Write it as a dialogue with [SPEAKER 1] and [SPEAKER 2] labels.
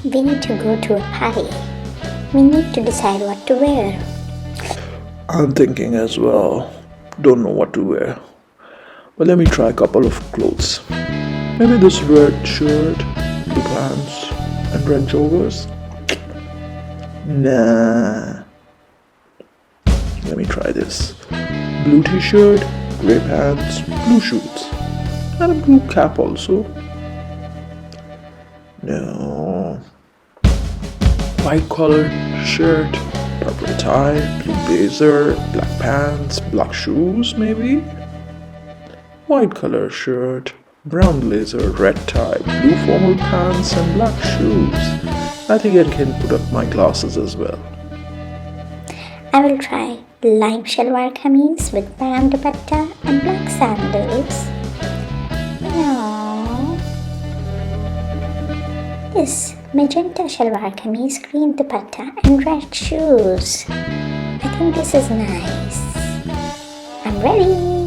[SPEAKER 1] We need to go to a party. We need to decide what to wear.
[SPEAKER 2] I'm thinking as well. Don't know what to wear. But let me try a couple of clothes. Maybe this red shirt, blue pants, and red joggers. Nah. Let me try this. Blue t-shirt, grey pants, blue shoes, and a blue cap also. No. White collar shirt, purple tie, blue blazer, black pants, black shoes maybe. White color shirt, brown blazer, red tie, blue formal pants and black shoes. I think I can put up my glasses as well.
[SPEAKER 1] I will try lime shalwar kameez with brown dupatta and black sandals. No. This magenta shalwar kameez, green dupatta and red shoes. I think this is nice. I'm ready.